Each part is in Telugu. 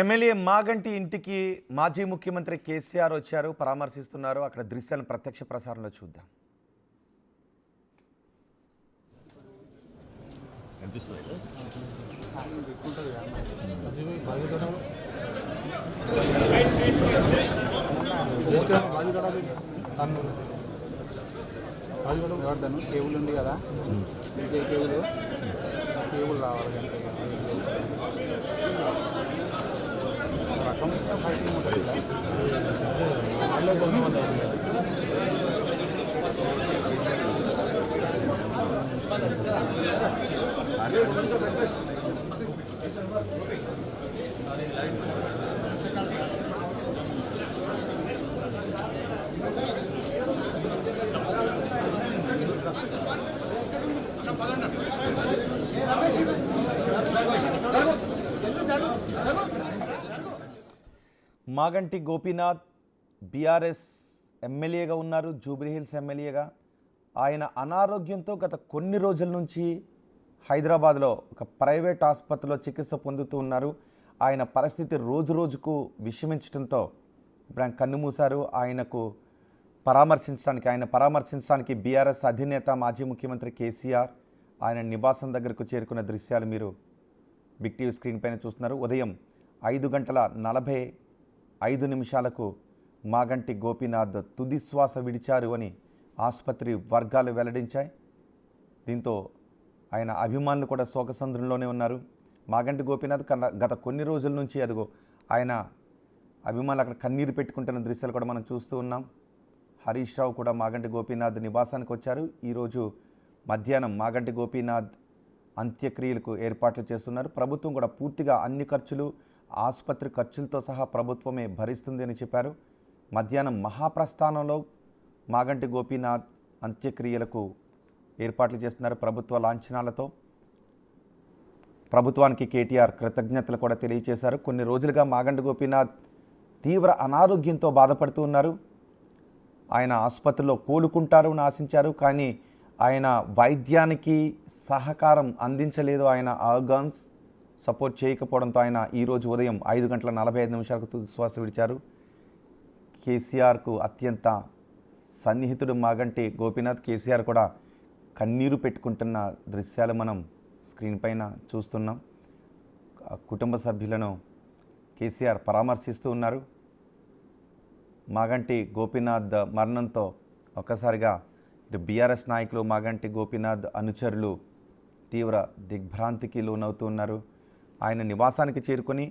ఎమ్మెల్యే మాగంటి ఇంటికి మాజీ ముఖ్యమంత్రి కేసీఆర్ వచ్చారు, పరామర్శిస్తున్నారు. అక్కడ దృశ్యాలను ప్రత్యక్ష ప్రసారంలో చూద్దాం. ఎవరిదాను కేబుల్ ఉంది కదా, కేబుల్ కేబుల్ రావాలి అంటే రకం ఫైటింగ్ ఉంటుంది. మాగంటి గోపీనాథ్ బీఆర్ఎస్ ఎమ్మెల్యేగా ఉన్నారు, జూబ్లీహిల్స్ ఎమ్మెల్యేగా. ఆయన అనారోగ్యంతో గత కొన్ని రోజుల నుంచి హైదరాబాద్లో ఒక ప్రైవేట్ ఆసుపత్రిలో చికిత్స పొందుతూ ఉన్నారు. ఆయన పరిస్థితి రోజు రోజుకు విషమించడంతో ఇప్పుడు ఆయన కన్నుమూశారు. ఆయన పరామర్శించడానికి బీఆర్ఎస్ అధినేత మాజీ ముఖ్యమంత్రి కేసీఆర్ ఆయన నివాసం దగ్గరకు చేరుకున్న దృశ్యాలు మీరు బిగ్ టీవీ స్క్రీన్ పైన చూస్తున్నారు. ఉదయం 5:45 మాగంటి గోపీనాథ్ తుది శ్వాస విడిచారు అని ఆసుపత్రి వర్గాలు వెల్లడించాయి. దీంతో ఆయన అభిమానులు కూడా శోకసంద్రంలోనే ఉన్నారు. మాగంటి గోపీనాథ్ గత కొన్ని రోజుల నుంచి ఆయన అభిమానులు అక్కడ కన్నీరు పెట్టుకుంటున్న దృశ్యాలు కూడా మనం చూస్తూ ఉన్నాం. హరీష్ రావు కూడా మాగంటి గోపీనాథ్ నివాసానికి వచ్చారు. ఈరోజు మధ్యాహ్నం మాగంటి గోపీనాథ్ అంత్యక్రియలకు ఏర్పాట్లు చేస్తున్నారు. ప్రభుత్వం కూడా పూర్తిగా అన్ని ఖర్చులు, ఆసుపత్రి ఖర్చులతో సహా ప్రభుత్వమే భరిస్తుంది అని చెప్పారు. మధ్యాహ్నం మహాప్రస్థానంలో మాగంటి గోపీనాథ్ అంత్యక్రియలకు ఏర్పాట్లు చేస్తున్నారు ప్రభుత్వ లాంఛనాలతో. ప్రభుత్వానికి కేటీఆర్ కృతజ్ఞతలు కూడా తెలియజేశారు. కొన్ని రోజులుగా మాగంటి గోపీనాథ్ తీవ్ర అనారోగ్యంతో బాధపడుతూ ఉన్నారు. ఆయన ఆసుపత్రిలో కోలుకుంటారు అని ఆశించారు, కానీ ఆయన వైద్యానికి సహకారం అందించలేదు. ఆయన ఆర్గాన్స్ సపోర్ట్ చేయకపోవడంతో ఆయన ఈరోజు ఉదయం 5:45 తుది శ్వాస విడిచారు. కేసీఆర్కు అత్యంత సన్నిహితుడు మాగంటి గోపీనాథ్. కేసీఆర్ కూడా కన్నీరు పెట్టుకుంటున్న దృశ్యాలు మనం స్క్రీన్ పైన చూస్తున్నాం. కుటుంబ సభ్యులను కేసీఆర్ పరామర్శిస్తూ ఉన్నారు. మాగంటి గోపీనాథ్ మరణంతో ఒక్కసారిగా బీఆర్ఎస్ నాయకులు, మాగంటి గోపీనాథ్ అనుచరులు తీవ్ర దిగ్భ్రాంతికి లోనవుతూ ఉన్నారు. ఆయన నివాసానికి చేరుకొని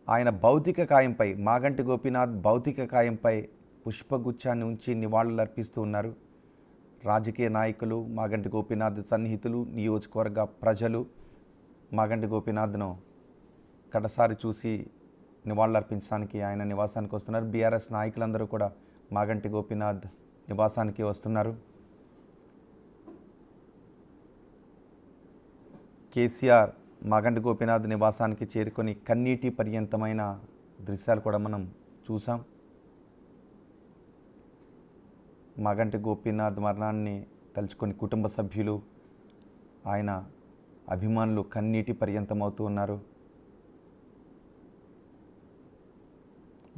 ఆయన భౌతిక కాయంపై, మాగంటి గోపీనాథ్ భౌతిక కాయంపై పుష్పగుచ్చాన్ని ఉంచి నివాళులు అర్పిస్తూ ఉన్నారు. రాజకీయ నాయకులు, మాగంటి గోపీనాథ్ సన్నిహితులు, నియోజకవర్గ ప్రజలు మాగంటి గోపీనాథ్ను కడసారి చూసి నివాళులు అర్పించడానికి ఆయన నివాసానికి వస్తున్నారు. బీఆర్ఎస్ నాయకులందరూ కూడా మాగంటి గోపీనాథ్ నివాసానికి వస్తున్నారు. కేసీఆర్ మాగంటి గోపీనాథ్ నివాసానికి చేరుకొని కన్నీటి పర్యంతమైన దృశ్యాలు కూడా మనం చూసాం. మాగంటి గోపీనాథ్ మరణాన్ని తలుచుకొని కుటుంబ సభ్యులు, ఆయన అభిమానులు కన్నీటి పర్యంతమవుతూ ఉన్నారు.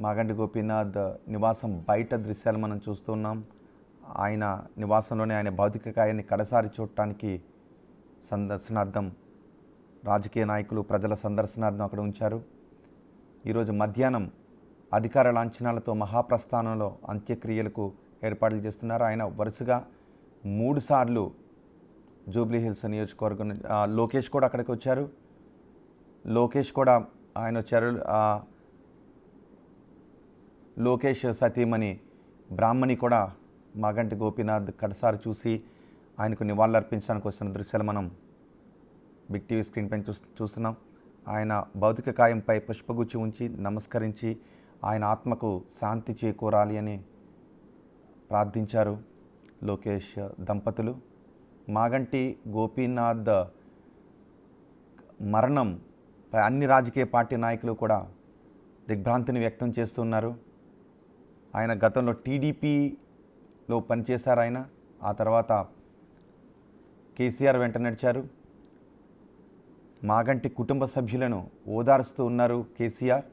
మాగంటి గోపీనాథ్ నివాసం బయట దృశ్యాలు మనం చూస్తున్నాం. ఆయన నివాసంలోనే ఆయన భౌతిక కాయాన్ని కడసారి చూడటానికి సందర్శనార్థం రాజకీయ నాయకులు, ప్రజల సందర్శనార్థం అక్కడ ఉంచారు. ఈరోజు మధ్యాహ్నం అధికార లాంఛనాలతో మహాప్రస్థానంలో అంత్యక్రియలకు ఏర్పాట్లు చేస్తున్నారు. ఆయన వరుసగా 3 సార్లు జూబ్లీహిల్స్ నియోజకవర్గం, లోకేష్ కూడా అక్కడికి వచ్చారు. ఆయన వచ్చారు. లోకేష్ సతీమణి బ్రాహ్మణి కూడా మాగంటి గోపీనాథ్ కడసారి చూసి ఆయనకు నివాళులర్పించడానికి వస్తున్న దృశ్యాలు మనం బిగ్ టీవీ స్క్రీన్ పైన చూస్తున్నాం. ఆయన భౌతిక కాయంపై పుష్పగుచ్చి ఉంచి నమస్కరించి ఆయన ఆత్మకు శాంతి చేకూరాలి అని ప్రార్థించారు లోకేష్ దంపతులు. మాగంటి గోపీనాథ్ మరణంపై అన్ని రాజకీయ పార్టీ నాయకులు కూడా దిగ్భ్రాంతిని వ్యక్తం చేస్తున్నారు. ఆయన గతంలో టీడీపీలో పనిచేశారు. ఆ తర్వాత కేసీఆర్ వెంట నడిచారు. మాగంటి కుటుంబ సభ్యులను ఓదారుస్తూ ఉన్నారు కేసీఆర్.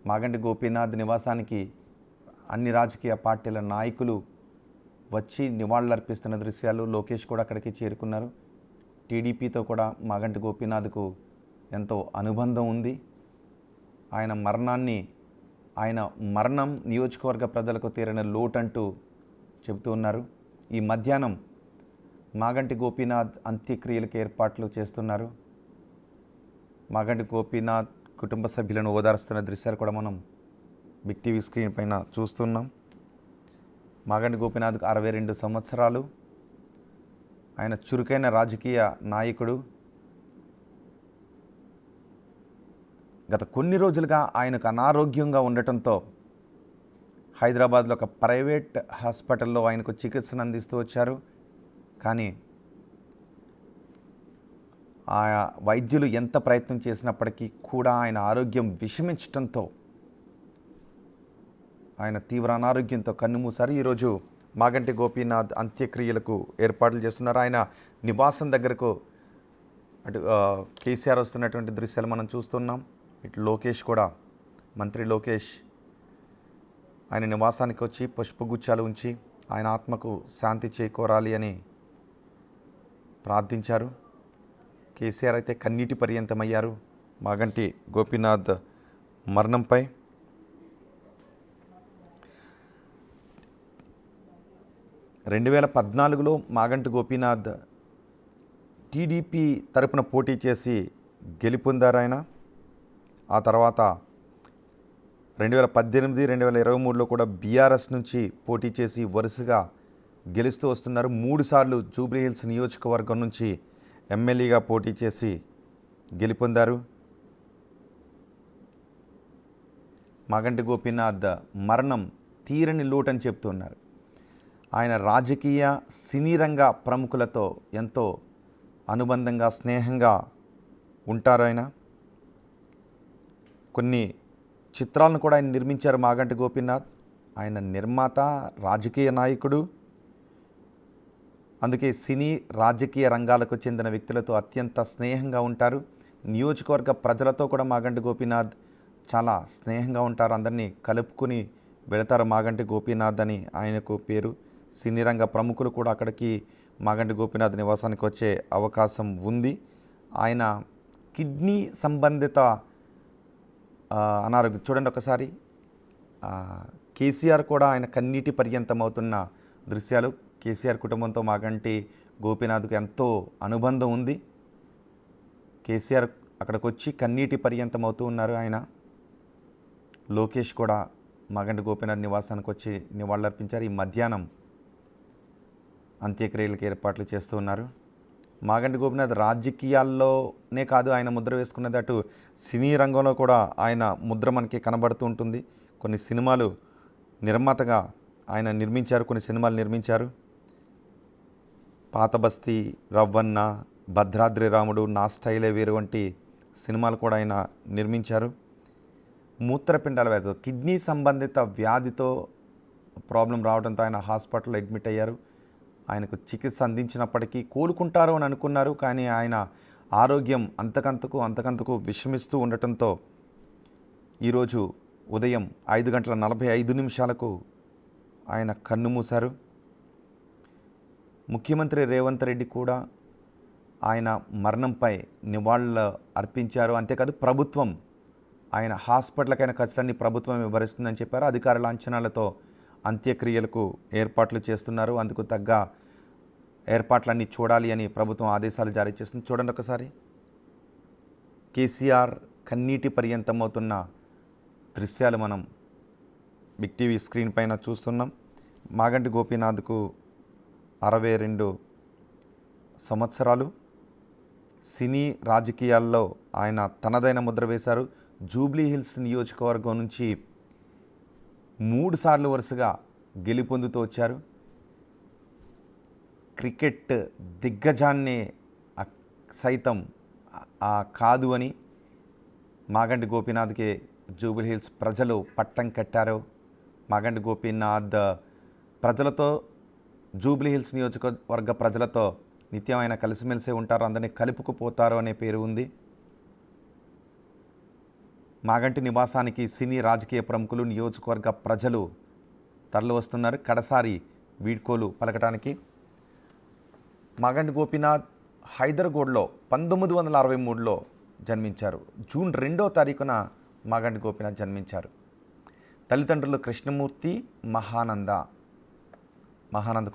మాగంటి గోపీనాథ్ నివాసానికి అన్ని రాజకీయ పార్టీల నాయకులు వచ్చి నివాళులర్పిస్తున్న దృశ్యాలు. లోకేష్ కూడా అక్కడికి చేరుకున్నారు. టీడీపీతో కూడా మాగంటి గోపీనాథ్కు ఎంతో అనుబంధం ఉంది. ఆయన మరణం నియోజకవర్గ ప్రజలకు తీరని లోటంటూ చెబుతూ ఉన్నారు. ఈ మధ్యాహ్నం మాగంటి గోపీనాథ్ అంత్యక్రియలకు ఏర్పాట్లు చేస్తున్నారు. మాగంటి గోపీనాథ్ కుటుంబ సభ్యులను ఓదారుస్తున్న దృశ్యాలు కూడా మనం బిగ్ టీవీ స్క్రీన్ పైన చూస్తున్నాం. మాగంటి గోపీనాథ్కు 62 సంవత్సరాలు. ఆయన చురుకైన రాజకీయ నాయకుడు. గత కొన్ని రోజులుగా ఆయనకు అనారోగ్యంగా ఉండటంతో హైదరాబాద్లో ఒక ప్రైవేట్ హాస్పిటల్లో ఆయనకు చికిత్సను అందిస్తూ వచ్చారు. కానీ ఆ వైద్యులు ఎంత ప్రయత్నం చేసినప్పటికీ కూడా ఆయన ఆరోగ్యం విషమించడంతో ఆయన తీవ్ర అనారోగ్యంతో కన్నుమూశారు. ఈరోజు మాగంటి గోపీనాథ్ అంత్యక్రియలకు ఏర్పాట్లు చేస్తున్నారు. ఆయన నివాసం దగ్గరకు అటు కేసీఆర్ వస్తున్నటువంటి దృశ్యాలు మనం చూస్తున్నాం. ఇటు లోకేష్ కూడా, మంత్రి లోకేష్ ఆయన నివాసానికి వచ్చి పుష్పగుచ్చాలు ఉంచి ఆయన ఆత్మకు శాంతి చేకూరాలి అని ప్రార్థించారు. కేసీఆర్ అయితే కన్నీటి పర్యంతమయ్యారు మాగంటి గోపీనాథ్ మరణంపై. రెండు 2014లో మాగంటి గోపీనాథ్ టీడీపీ తరపున పోటీ చేసి గెలుపొందారు ఆయన. ఆ తర్వాత 2018, 2023లో కూడా బీఆర్ఎస్ నుంచి పోటీ చేసి వరుసగా గెలుస్తూ వస్తున్నారు. 3 సార్లు జూబ్లీహిల్స్ నియోజకవర్గం నుంచి ఎమ్మెల్యేగా పోటీ చేసి గెలుపొందారు. మాగంటి గోపీనాథ్ మరణం తీరని లోటని చెప్తున్నారు. ఆయన రాజకీయ సినీ రంగ ప్రముఖులతో ఎంతో అనుబంధంగా, స్నేహంగా ఉంటారు. ఆయన కొన్ని చిత్రాలను కూడా ఆయన నిర్మించారు. మాగంటి గోపీనాథ్ ఆయన నిర్మాత, రాజకీయ నాయకుడు. అందుకే సినీ రాజకీయ రంగాలకు చెందిన వ్యక్తులతో అత్యంత స్నేహంగా ఉంటారు. నియోజకవర్గ ప్రజలతో కూడా మాగంటి గోపీనాథ్ చాలా స్నేహంగా ఉంటారు. అందరినీ కలుపుకుని వెళతారు మాగంటి గోపీనాథ్ అని ఆయనకు పేరు. సినీ రంగ ప్రముఖులు కూడా అక్కడికి మాగంటి గోపీనాథ్ నివాసానికి వచ్చే అవకాశం ఉంది. ఆయన కిడ్నీ సంబంధిత అనారోగ్యం చూడండి ఒకసారి. కేసీఆర్ కూడా ఆయన కన్నీటి పర్యంతం అవుతున్న దృశ్యాలు. కేసీఆర్ కుటుంబంతో మాగంటి గోపీనాథ్కు ఎంతో అనుబంధం ఉంది. కేసీఆర్ అక్కడికి వచ్చి కన్నీటి పర్యంతం అవుతూ ఉన్నారు ఆయన. లోకేష్ కూడా మాగంటి గోపీనాథ్ నివాసానికి వచ్చి నివాళులర్పించారు. ఈ మధ్యాహ్నం అంత్యక్రియలకు ఏర్పాట్లు చేస్తూ ఉన్నారు. మాగంటి గోపీనాథ్ రాజకీయాల్లోనే కాదు ఆయన ముద్ర వేసుకున్నది, అటు సినీ రంగంలో కూడా ఆయన ముద్ర మనకి కనబడుతూ ఉంటుంది. కొన్ని సినిమాలు నిర్మాతగా ఆయన నిర్మించారు, కొన్ని సినిమాలు నిర్మించారు. పాత బస్తీ, రవ్వన్న, భద్రాద్రి రాముడు, నా స్టైలే వేరు వంటి సినిమాలు కూడా ఆయన నిర్మించారు. మూత్రపిండాల వ్యాధితో, కిడ్నీ సంబంధిత వ్యాధితో ప్రాబ్లం రావడంతో ఆయన హాస్పిటల్లో అడ్మిట్ అయ్యారు. ఆయనకు చికిత్స అందించినప్పటికీ కోలుకుంటారు అని అనుకున్నారు. కానీ ఆయన ఆరోగ్యం అంతకంతకు విషమిస్తూ ఉండటంతో ఈరోజు ఉదయం 5:45 ఆయన కన్నుమూశారు. ముఖ్యమంత్రి రేవంత్ రెడ్డి కూడా ఆయన మరణంపై నివాళులు అర్పించారు. అంతేకాదు ప్రభుత్వం ఆయన హాస్పిటల్కైనా ఖర్చులన్నీ ప్రభుత్వం భరిస్తుందని చెప్పారు. అధికారుల అంచనాలతో అంత్యక్రియలకు ఏర్పాట్లు చేస్తున్నారు. అందుకు తగ్గ ఏర్పాట్లన్నీ చూడాలి అని ప్రభుత్వం ఆదేశాలు జారీ చేస్తుంది. చూడండి ఒకసారి. కేసీఆర్ కన్నీటి పర్యంతం అవుతున్న దృశ్యాలు మనం బిగ్ టీవీ స్క్రీన్ పైన చూస్తున్నాం. మాగంటి గోపీనాథ్కు 62 సంవత్సరాలు. సినీ రాజకీయాల్లో ఆయన తనదైన ముద్ర వేశారు. జూబ్లీహిల్స్ నియోజకవర్గం నుంచి 3 సార్లు వరుసగా గెలుపొందుతూ వచ్చారు. క్రికెట్ దిగ్గజాన్ని సైతం కాదు అని మాగంటి గోపీనాథ్కి జూబ్లీహిల్స్ ప్రజలు పట్టం కట్టారు. మాగంటి గోపీనాథ్ ప్రజలతో, జూబ్లీహిల్స్ నియోజకవర్గ ప్రజలతో నిత్యం ఆయన కలిసిమెలిసి ఉంటారు, అందరినీ కలుపుకుపోతారు అనే పేరు ఉంది. మాగంటి నివాసానికి సినీ రాజకీయ ప్రముఖులు, నియోజకవర్గ ప్రజలు తరలి వస్తున్నారు కడసారి వీడ్కోలు పలకటానికి. మాగంటి గోపీనాథ్ హైదరాబాద్లో 1963లో జన్మించారు. జూన్ 2వ తారీఖున మాగంటి గోపీనాథ్ జన్మించారు. తల్లిదండ్రులు కృష్ణమూర్తి, మహానంద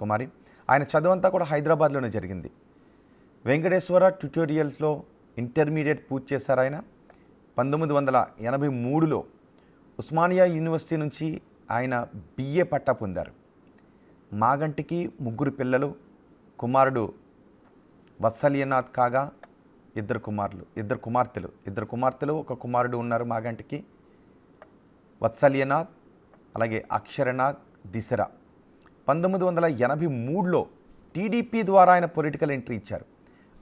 కుమారి. ఆయన చదువంతా కూడా హైదరాబాద్లోనే జరిగింది. వెంకటేశ్వర ట్యుటోరియల్స్లో ఇంటర్మీడియట్ పూర్తి చేశారు. ఆయన 1983లో ఉస్మానియా యూనివర్సిటీ నుంచి ఆయన బిఏ పట్టా పొందారు. మాగంటికి 3 పిల్లలు. కుమారుడు వత్సల్యనాథ్ కాగా ఇద్దరు కుమార్తెలు, ఒక కుమారుడు ఉన్నారు మాగంటికి. వత్సల్యనాథ్, అలాగే అక్షరనాథ్, దిశరా. 1983లో టీడీపీ ద్వారా ఆయన పొలిటికల్ ఎంట్రీ ఇచ్చారు.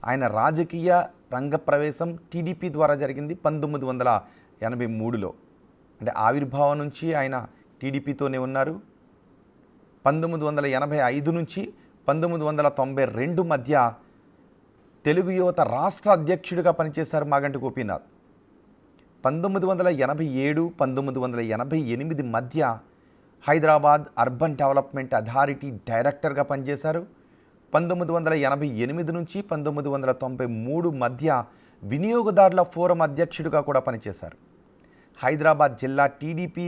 ఆయన రాజకీయ రంగ ప్రవేశం టీడీపీ ద్వారా జరిగింది 1983లో. అంటే ఆవిర్భావం నుంచి ఆయన టీడీపీతోనే ఉన్నారు. 1985 నుంచి 1992 మధ్య తెలుగు యువత రాష్ట్ర అధ్యక్షుడిగా పనిచేశారు మాగంటి గోపీనాథ్. 1987, 1988 మధ్య హైదరాబాద్ అర్బన్ డెవలప్మెంట్ అథారిటీ డైరెక్టర్గా పనిచేశారు. 1988 నుంచి 1993 మధ్య వినియోగదారుల ఫోరం అధ్యక్షుడిగా కూడా పనిచేశారు. హైదరాబాద్ జిల్లా టీడీపీ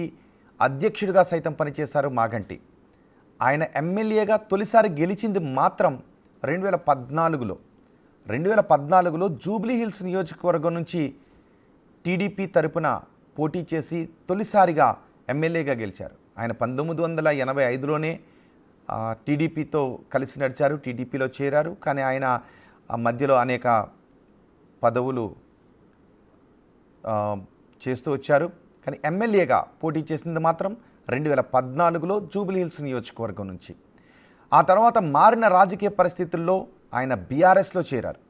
అధ్యక్షుడిగా సైతం పనిచేశారు మాగంటి. ఆయన ఎమ్మెల్యేగా తొలిసారి గెలిచింది మాత్రం 2014లో జూబ్లీ హిల్స్ నియోజకవర్గం నుంచి టీడీపీ తరపున పోటీ చేసి తొలిసారిగా ఎమ్మెల్యేగా గెలిచారు. ఆయన 1985లోనే టీడీపీతో కలిసి నడిచారు, టీడీపీలో చేరారు. కానీ ఆయన మధ్యలో అనేక పదవులు చేస్తూ వచ్చారు. కానీ ఎమ్మెల్యేగా పోటీ చేసింది మాత్రం 2014లో జూబ్లీ హిల్స్ నియోజకవర్గం నుంచి. ఆ తర్వాత మారిన రాజకీయ పరిస్థితుల్లో ఆయన బీఆర్ఎస్లో చేరారు.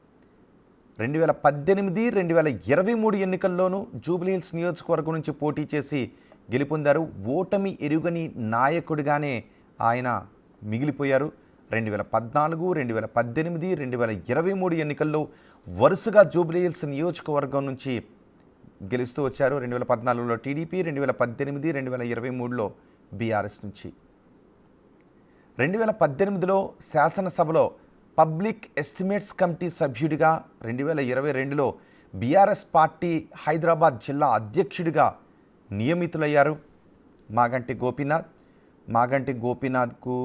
2018, 2023 ఎన్నికల్లోనూ జూబ్లీ హిల్స్ నియోజకవర్గం నుంచి పోటీ చేసి గెలుపొందారు. ఓటమి ఎరుగని నాయకుడిగానే ఆయన మిగిలిపోయారు. 2014, 2018, 2023 ఎన్నికల్లో వరుసగా జూబ్లీ హిల్స్ నియోజకవర్గం నుంచి గెలుస్తూ వచ్చారు. 2014లో టీడీపీ, 2018, 2023లో బీఆర్ఎస్ నుంచి. 2018లో శాసనసభలో పబ్లిక్ ఎస్టిమేట్స్ కమిటీ సభ్యుడిగా, 2022లో బీఆర్ఎస్ పార్టీ హైదరాబాద్ జిల్లా అధ్యక్షుడిగా నియమితులయ్యారు మాగంటి గోపీనాథ్కు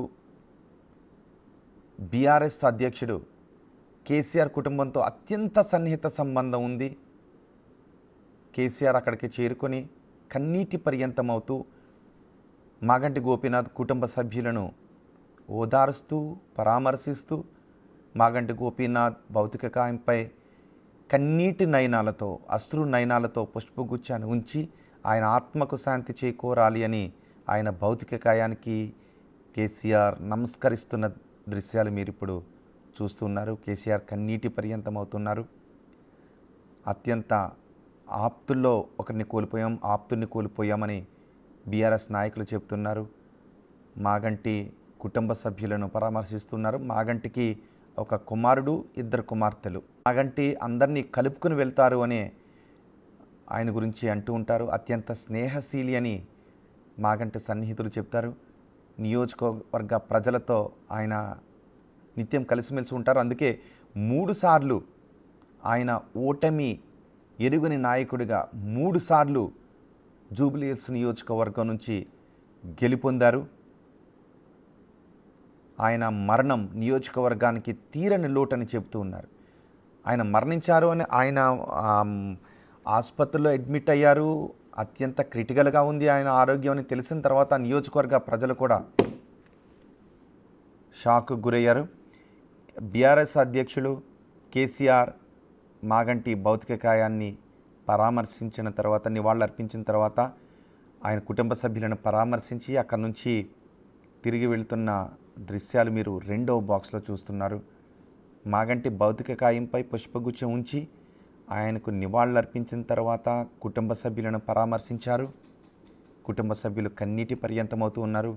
బీఆర్ఎస్ అధ్యక్షుడు కేసీఆర్ కుటుంబంతో అత్యంత సన్నిహిత సంబంధం ఉంది. కేసీఆర్ అక్కడికి చేరుకొని కన్నీటి పర్యంతమవుతూ మాగంటి గోపీనాథ్ కుటుంబ సభ్యులను ఓదారుస్తూ, పరామర్శిస్తూ మాగంటి గోపీనాథ్ భౌతిక కాయంపై కన్నీటి నయనాలతో, అశ్రు నయనాలతో పుష్పగుచ్చాన్ని ఉంచి ఆయన ఆత్మకు శాంతి చేకూరాలి అని ఆయన భౌతిక కాయానికి కేసీఆర్ నమస్కరిస్తున్న దృశ్యాలు మీరు ఇప్పుడు చూస్తున్నారు. కేసీఆర్ కన్నీటి పర్యంతమవుతున్నారు. అత్యంత ఆప్తుల్లో ఒకరిని కోల్పోయాం, ఆప్తుల్ని కోల్పోయామని బీఆర్ఎస్ నాయకులు చెప్తున్నారు. మాగంటి కుటుంబ సభ్యులను పరామర్శిస్తున్నారు. మాగంటికి ఒక కుమారుడు, 2 కుమార్తెలు. మాగంటి అందరినీ కలుపుకుని వెళ్తారు అని ఆయన గురించి అంటూ ఉంటారు. అత్యంత స్నేహశీలి అని మాగంటి సన్నిహితులు చెప్తారు. నియోజకవర్గ ప్రజలతో ఆయన నిత్యం కలిసిమెలిసి ఉంటారు. అందుకే 3 సార్లు ఆయన ఓటమి ఎరుగని నాయకుడిగా 3 సార్లు జూబ్లీ హిల్స్ నియోజకవర్గం నుంచి గెలుపొందారు. ఆయన మరణం నియోజకవర్గానికి తీరని లోటని చెబుతూ ఉన్నారు. ఆయన మరణించారు అని ఆయన ఆసుపత్రిలో అడ్మిట్ అయ్యారు. అత్యంత క్రిటికల్గా ఉంది ఆయన ఆరోగ్యం అని తెలిసిన తర్వాత నియోజకవర్గ ప్రజలు కూడా షాక్కు గురయ్యారు. బీఆర్ఎస్ అధ్యక్షులు కేసీఆర్ మాగంటి భౌతిక కాయాన్ని పరామర్శించిన తర్వాత, నివాళులర్పించిన తర్వాత ఆయన కుటుంబ సభ్యులను పరామర్శించి అక్కడి నుంచి తిరిగి వెళ్తున్న దృశ్యాలు మీరు 2వ బాక్స్లో చూస్తున్నారు. మాగంటి భౌతిక కాయంపై పుష్పగుచ్చం ఉంచి ఆయనకు నివాళులర్పించిన తర్వాత కుటుంబ సభ్యులను పరామర్శించారు. కుటుంబ సభ్యులు కన్నీటి పర్యంతమవుతూ ఉన్నారు.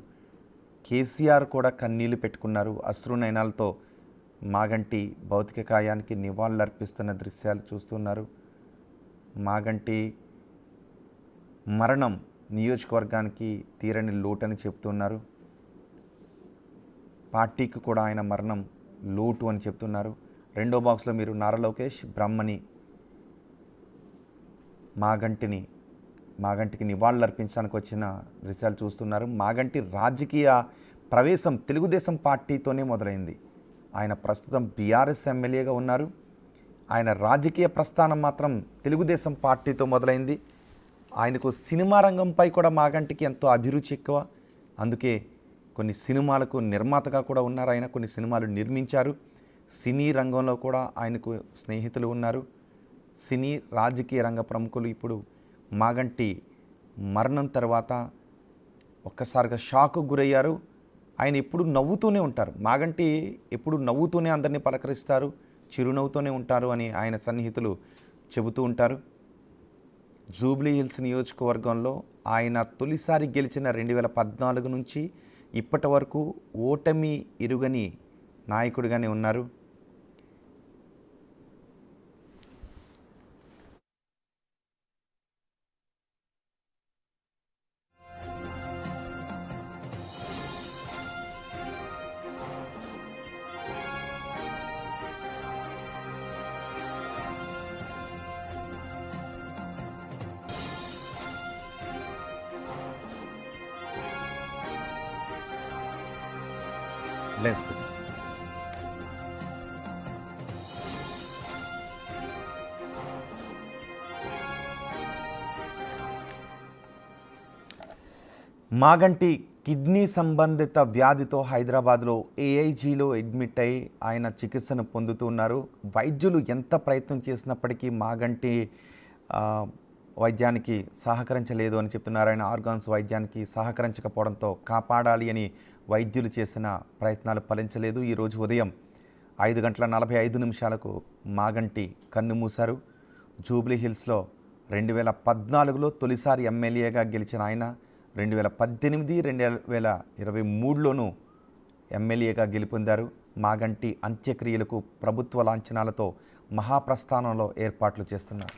కేసీఆర్ కూడా కన్నీళ్లు పెట్టుకున్నారు. అశ్రునయనాలతో మాగంటి భౌతిక కాయానికి నివాళులర్పిస్తున్న దృశ్యాలు చూస్తున్నారు. మాగంటి మరణం నియోజకవర్గానికి తీరని లోటని చెప్తున్నారు. పార్టీకి కూడా ఆయన మరణం లోటు అని చెప్తున్నారు. రెండో బాక్స్లో మీరు నారా లోకేష్, బ్రహ్మని, మాగంటికి నివాళులర్పించడానికి వచ్చిన దృశ్యాలు చూస్తున్నారు. మాగంటి రాజకీయ ప్రవేశం తెలుగుదేశం పార్టీతోనే మొదలైంది. ఆయన ప్రస్తుతం బీఆర్ఎస్ ఎమ్మెల్యేగా ఉన్నారు. ఆయన రాజకీయ ప్రస్థానం మాత్రం తెలుగుదేశం పార్టీతో మొదలైంది. ఆయనకు సినిమా రంగంపై కూడా మాగంటికి ఎంతో అభిరుచి ఎక్కువ. అందుకే కొన్ని సినిమాలకు నిర్మాతగా కూడా ఉన్నారు. ఆయన కొన్ని సినిమాలు నిర్మించారు. సినీ రంగంలో కూడా ఆయనకు స్నేహితులు ఉన్నారు. సినీ రాజకీయ రంగ ప్రముఖులు ఇప్పుడు మాగంటి మరణం తర్వాత ఒక్కసారిగా షాకు గురయ్యారు. ఆయన ఎప్పుడు నవ్వుతూనే ఉంటారు. మాగంటి ఎప్పుడు నవ్వుతూనే అందరినీ పలకరిస్తారు, చిరునవ్వుతూనే ఉంటారు అని ఆయన సన్నిహితులు చెబుతూ ఉంటారు. జూబ్లీ హిల్స్ నియోజకవర్గంలో ఆయన తొలిసారి గెలిచిన 2014 నుంచి ఇప్పటి వరకు ఓటమి ఎరుగని నాయకుడిగానే ఉన్నారు. లెన్స్ పెట్టు. మాగంటి కిడ్నీ సంబంధిత వ్యాధితో హైదరాబాద్లో ఏఐజీలో అడ్మిట్ అయి ఆయన చికిత్సను పొందుతున్నారు. వైద్యులు ఎంత ప్రయత్నం చేసినప్పటికీ మాగంటి వైద్యానికి సహకరించలేదు అని చెప్తున్నారు. ఆయన ఆర్గాన్స్ వైద్యానికి సహకరించకపోవడంతో కాపాడాలి అని వైద్యులు చేసిన ప్రయత్నాలు ఫలించలేదు. ఈరోజు ఉదయం 5:45 మాగంటి కన్ను మూశారు. జూబ్లీ హిల్స్లో 2014లో తొలిసారి ఎమ్మెల్యేగా గెలిచిన ఆయన 2018, 2023లోనూ ఎమ్మెల్యేగా గెలుపొందారు. మాగంటి అంత్యక్రియలకు ప్రభుత్వ లాంఛనాలతో మహాప్రస్థానంలో ఏర్పాట్లు చేస్తున్నారు.